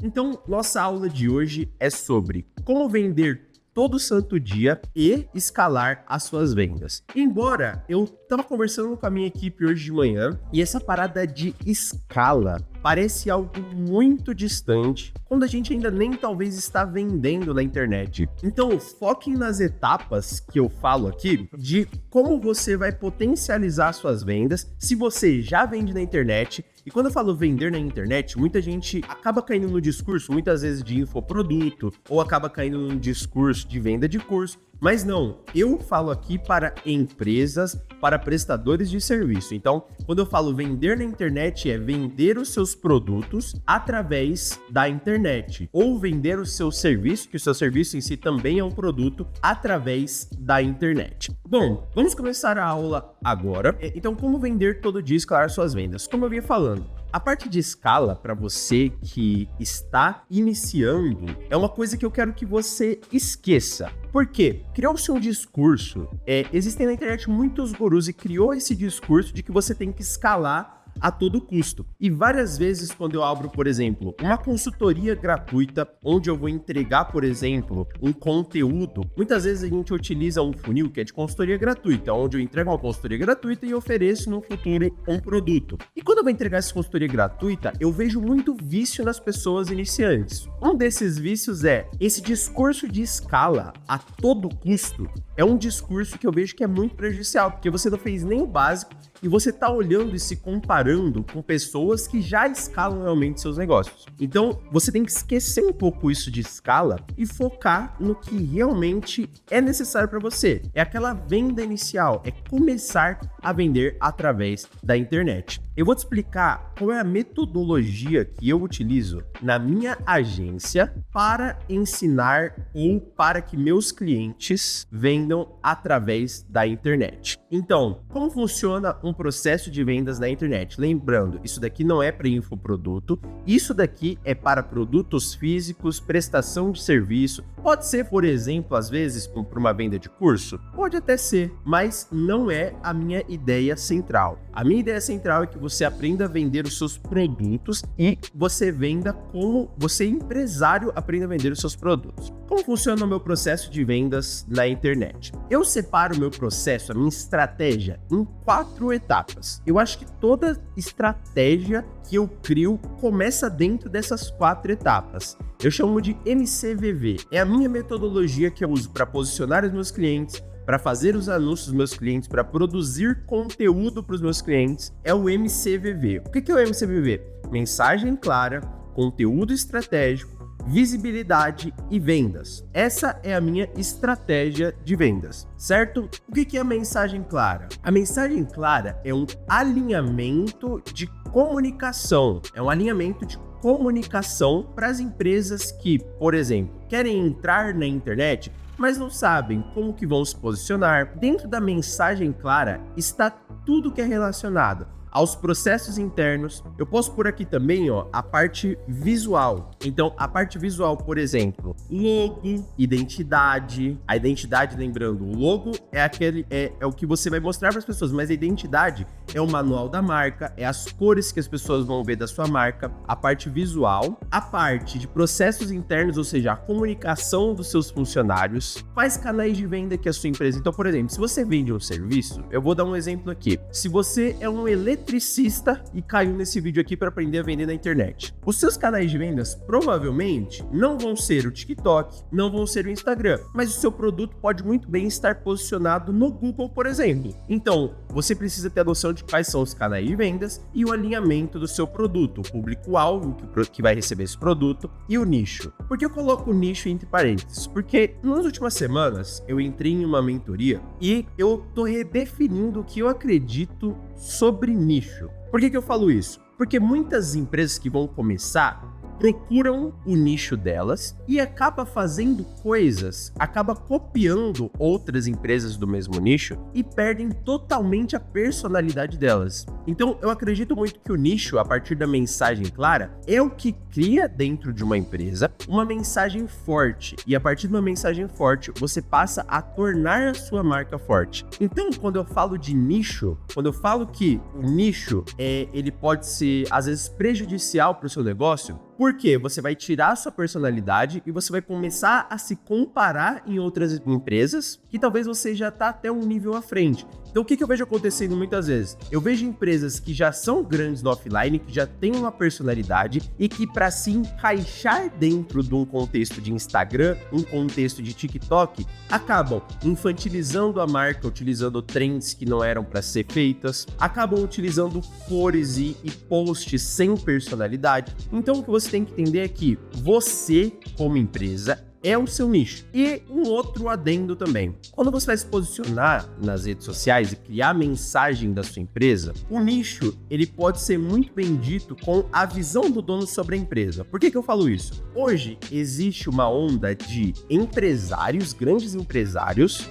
Então, nossa aula de hoje é sobre como vender todo santo dia e escalar as suas vendas. Embora eu tava conversando com a minha equipe hoje de manhã e essa parada de escala parece algo muito distante quando a gente ainda nem talvez está vendendo na internet. Então, foquem nas etapas que eu falo aqui de como você vai potencializar suas vendas se você já vende na internet. E quando eu falo vender na internet, muita gente acaba caindo no discurso, muitas vezes de infoproduto, ou acaba caindo no discurso de venda de curso. Mas não, eu falo aqui para empresas, para prestadores de serviço. Então, quando eu falo vender na internet, é vender os seus produtos através da internet. Ou vender o seu serviço, que o seu serviço em si também é um produto, através da internet. Bom, vamos começar a aula agora. Então, como vender todo dia e escalar suas vendas? Como eu vinha falando, a parte de escala, para você que está iniciando, é uma coisa que eu quero que você esqueça. Por quê? Criou-se um discurso, existem na internet muitos gurus e criou esse discurso de que você tem que escalar a todo custo. E várias vezes quando eu abro, por exemplo, uma consultoria gratuita, onde eu vou entregar, por exemplo, um conteúdo, muitas vezes a gente utiliza um funil que é de consultoria gratuita, onde eu entrego uma consultoria gratuita e ofereço no futuro um produto. E quando eu vou entregar essa consultoria gratuita, eu vejo muito vício nas pessoas iniciantes. Um desses vícios é esse discurso de escala a todo custo. É um discurso que eu vejo que é muito prejudicial, porque você não fez nem o básico e você tá olhando e se comparando com pessoas que já escalam realmente seus negócios. Então, você tem que esquecer um pouco isso de escala e focar no que realmente é necessário para você. É aquela venda inicial, é começar a vender através da internet. Eu vou te explicar qual é a metodologia que eu utilizo na minha agência para ensinar ou para que meus clientes vendam através da internet. Então, como funciona um processo de vendas na internet? Lembrando, isso daqui não é para infoproduto, isso daqui é para produtos físicos, prestação de serviço. Pode ser, por exemplo, às vezes, para uma venda de curso? Pode até ser, mas não é a minha ideia central. A minha ideia central é que você aprenda a vender os seus produtos e você venda como você, empresário, aprenda a vender os seus produtos. Como funciona o meu processo de vendas na internet? Eu separo o meu processo, a minha estratégia, em 4 etapas. Eu acho que toda estratégia que eu crio começa dentro dessas 4 etapas. Eu chamo de MCVV. É a minha metodologia que eu uso para posicionar os meus clientes, para fazer os anúncios dos meus clientes, para produzir conteúdo para os meus clientes. É o MCVV. O que é o MCVV? Mensagem clara, conteúdo estratégico, visibilidade e vendas. Essa é a minha estratégia de vendas, certo? O que é a mensagem clara? A mensagem clara é um alinhamento de comunicação. É um alinhamento de comunicação para as empresas que, por exemplo, querem entrar na internet, mas não sabem como que vão se posicionar. Dentro da mensagem clara está tudo que é relacionado aos processos internos. Eu posso pôr aqui também, a parte visual. Então, a parte visual, por exemplo, logo, identidade. A identidade, lembrando, o logo é o que você vai mostrar para as pessoas, mas a identidade é o manual da marca, é as cores que as pessoas vão ver da sua marca, a parte visual, a parte de processos internos, ou seja, a comunicação dos seus funcionários, quais canais de venda que a sua empresa. Então, por exemplo, se você vende um serviço, eu vou dar um exemplo aqui. Se você é um eletricista e caiu nesse vídeo aqui para aprender a vender na internet, os seus canais de vendas provavelmente não vão ser o TikTok, não vão ser o Instagram, mas o seu produto pode muito bem estar posicionado no Google, por exemplo. Então, você precisa ter a noção de quais são os canais de vendas e o alinhamento do seu produto, o público-alvo que vai receber esse produto e o nicho. Por que eu coloco o nicho entre parênteses? Porque nas últimas semanas eu entrei em uma mentoria e eu tô redefinindo o que eu acredito sobre nicho. Por que eu falo isso? Porque muitas empresas que vão começar procuram o nicho delas e acaba fazendo coisas, acaba copiando outras empresas do mesmo nicho e perdem totalmente a personalidade delas. Então, eu acredito muito que o nicho, a partir da mensagem clara, é o que cria dentro de uma empresa uma mensagem forte. E a partir de uma mensagem forte, você passa a tornar a sua marca forte. Então, quando eu falo de nicho, quando eu falo que o nicho ele pode ser, às vezes, prejudicial para o seu negócio, Por quê? Você vai tirar a sua personalidade e você vai começar a se comparar em outras empresas que talvez você já tá até um nível à frente. Então, o que eu vejo acontecendo muitas vezes? Eu vejo empresas que já são grandes no offline, que já têm uma personalidade e que, para se encaixar dentro de um contexto de Instagram, um contexto de TikTok, acabam infantilizando a marca, utilizando trends que não eram para ser feitas, acabam utilizando cores e posts sem personalidade. Então, o que você tem que entender é que você, como empresa, é o seu nicho. E um outro adendo também. Quando você vai se posicionar nas redes sociais e criar a mensagem da sua empresa, o nicho, ele pode ser muito bem dito com a visão do dono sobre a empresa. Por que eu falo isso? Hoje, existe uma onda de empresários, grandes empresários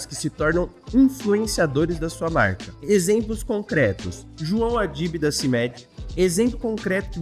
que se tornam influenciadores da sua marca. Exemplos concretos. João Adib da CIMED. Exemplo concreto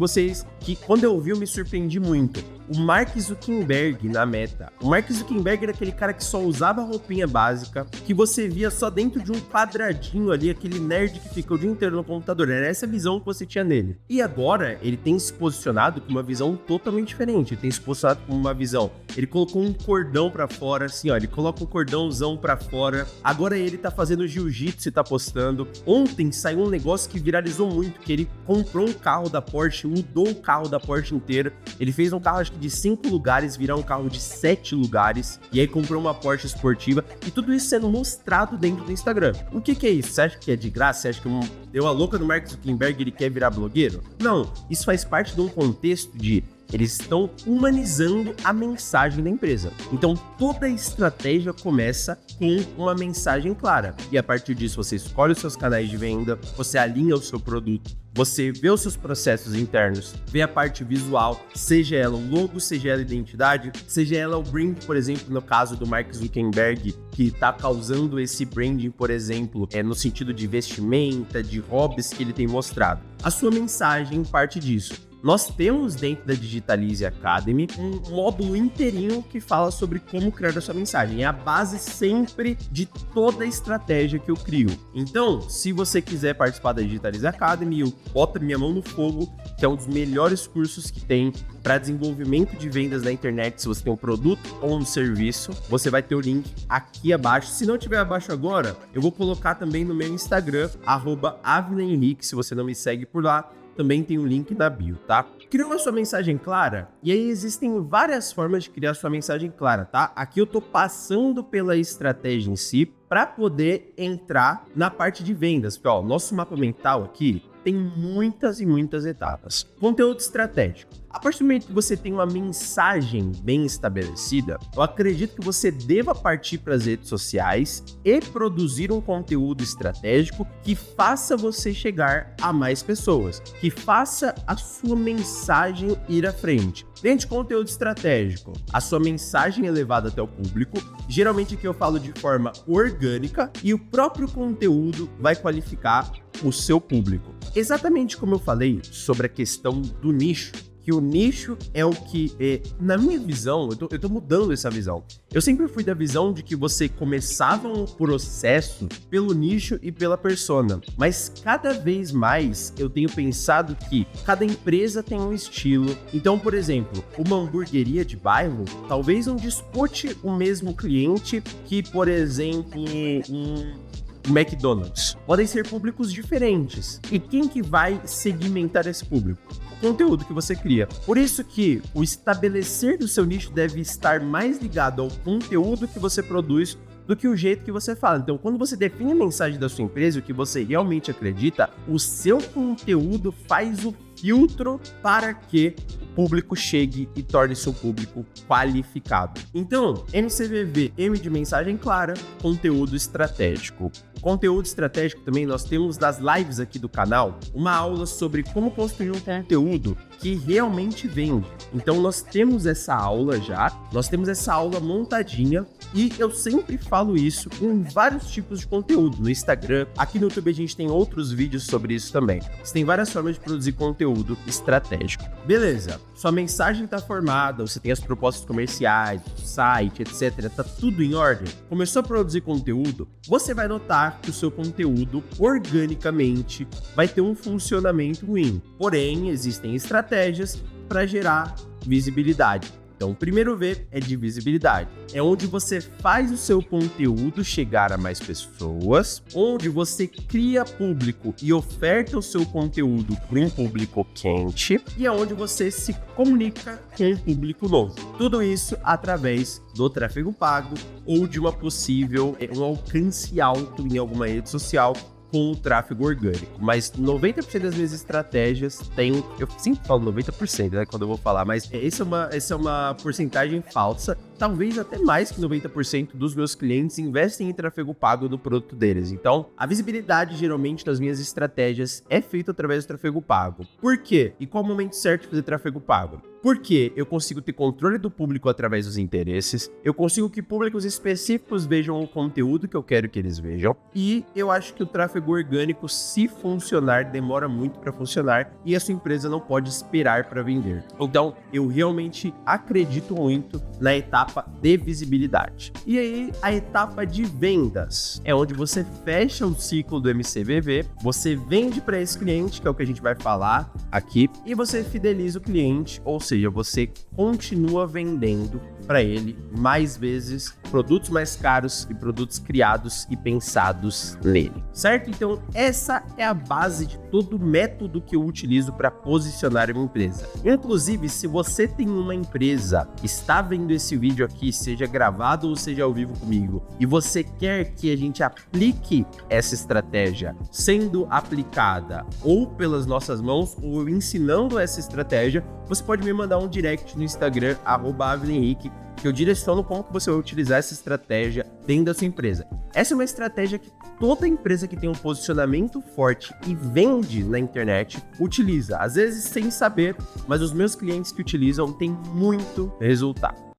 que quando eu vi eu me surpreendi muito. O Mark Zuckerberg na Meta. O Mark Zuckerberg era aquele cara que só usava roupinha básica, que você via só dentro de um quadradinho ali, aquele nerd que fica o dia inteiro no computador. Era essa a visão que você tinha nele. E agora, ele tem se posicionado com uma visão totalmente diferente. Ele tem se posicionado com uma visão. Ele colocou um cordão pra fora, assim, ó. Ele coloca um cordãozão pra fora. Agora ele tá fazendo jiu-jitsu e tá postando. Ontem saiu um negócio que viralizou muito, que ele comprou um carro da Porsche, mudou o carro da Porsche inteiro. Ele fez um carro, acho que de 5 lugares, virar um carro de 7 lugares. E aí comprou uma Porsche esportiva. E tudo isso sendo mostrado dentro do Instagram. O que é isso? Você acha que é de graça? Você acha que deu a louca do Mark Zuckerberg e ele quer virar blogueiro? Não. Isso faz parte de um contexto de... Eles estão humanizando a mensagem da empresa. Então, toda a estratégia começa com uma mensagem clara. E a partir disso, você escolhe os seus canais de venda, você alinha o seu produto, você vê os seus processos internos, vê a parte visual, seja ela o logo, seja ela a identidade, seja ela o brand, por exemplo, no caso do Mark Zuckerberg, que está causando esse branding, por exemplo, no sentido de vestimenta, de hobbies que ele tem mostrado. A sua mensagem parte disso. Nós temos dentro da Digitalize Academy um módulo inteirinho que fala sobre como criar a sua mensagem. É a base sempre de toda a estratégia que eu crio. Então, se você quiser participar da Digitalize Academy, eu boto minha mão no fogo, que é um dos melhores cursos que tem para desenvolvimento de vendas na internet. Se você tem um produto ou um serviço, você vai ter o link aqui abaixo. Se não tiver abaixo agora, eu vou colocar também no meu Instagram, @AvneHenrique, se você não me segue por lá. Também tem um link na bio, tá? Criou a sua mensagem clara? E aí existem várias formas de criar sua mensagem clara, tá? Aqui eu tô passando pela estratégia em si para poder entrar na parte de vendas. Porque, ó, nosso mapa mental aqui tem muitas e muitas etapas. Conteúdo estratégico. A partir do momento que você tem uma mensagem bem estabelecida, eu acredito que você deva partir para as redes sociais e produzir um conteúdo estratégico que faça você chegar a mais pessoas, que faça a sua mensagem ir à frente. Dentro de conteúdo estratégico, a sua mensagem é levada até o público. Geralmente aqui eu falo de forma orgânica e o próprio conteúdo vai qualificar o seu público. Exatamente como eu falei sobre a questão do nicho, que o nicho é o que, na minha visão, eu tô mudando essa visão. Eu sempre fui da visão de que você começava um processo pelo nicho e pela persona, mas cada vez mais eu tenho pensado que cada empresa tem um estilo. Então, por exemplo, uma hamburgueria de bairro talvez não dispute o mesmo cliente que, por exemplo, o McDonald's. Podem ser públicos diferentes. E quem que vai segmentar esse público? O conteúdo que você cria. Por isso que o estabelecer do seu nicho deve estar mais ligado ao conteúdo que você produz do que o jeito que você fala. Então, quando você define a mensagem da sua empresa, o que você realmente acredita, o seu conteúdo faz o filtro para que o público chegue e torne seu público qualificado. Então, MCVV, M de mensagem clara, conteúdo estratégico. Conteúdo estratégico também nós temos das lives aqui do canal, uma aula sobre como construir um conteúdo que realmente vende. Então nós temos essa aula já, nós temos essa aula montadinha E eu sempre falo isso em vários tipos de conteúdo, no Instagram, aqui no YouTube a gente tem outros vídeos sobre isso também. Você tem várias formas de produzir conteúdo estratégico. Beleza, sua mensagem está formada, você tem as propostas comerciais, site, etc. Tá tudo em ordem. Começou a produzir conteúdo, você vai notar que o seu conteúdo organicamente vai ter um funcionamento ruim. Porém, existem estratégias para gerar visibilidade. Então, o primeiro V é de visibilidade. É onde você faz o seu conteúdo chegar a mais pessoas, onde você cria público e oferta o seu conteúdo para um público quente e é onde você se comunica com um público novo. Tudo isso através do tráfego pago ou de um alcance alto em alguma rede social com o tráfego orgânico, mas 90% das minhas estratégias tem, eu sempre falo 90%, né, quando eu vou falar, mas essa é uma porcentagem falsa, talvez até mais que 90% dos meus clientes investem em tráfego pago no produto deles, então a visibilidade geralmente das minhas estratégias é feita através do tráfego pago. Por quê? E qual o momento certo de fazer tráfego pago? Porque eu consigo ter controle do público através dos interesses, eu consigo que públicos específicos vejam o conteúdo que eu quero que eles vejam, e eu acho que o tráfego orgânico, se funcionar, demora muito para funcionar e a sua empresa não pode esperar para vender. Então, eu realmente acredito muito na etapa de visibilidade. E aí, a etapa de vendas é onde você fecha o ciclo do MCVV, você vende para esse cliente, que é o que a gente vai falar aqui, e você fideliza o cliente, ou seja, você continua vendendo para ele mais vezes produtos mais caros e produtos criados e pensados nele, certo? Então essa é a base de todo o método que eu utilizo para posicionar uma empresa. Inclusive, se você tem uma empresa, está vendo esse vídeo aqui, seja gravado ou seja ao vivo comigo, e você quer que a gente aplique essa estratégia sendo aplicada ou pelas nossas mãos ou eu ensinando essa estratégia, você pode me mandar um direct no Instagram, @AviliHenrique, que eu direciono como que você vai utilizar essa estratégia dentro da sua empresa. Essa é uma estratégia que toda empresa que tem um posicionamento forte e vende na internet utiliza. Às vezes sem saber, mas os meus clientes que utilizam têm muito resultado.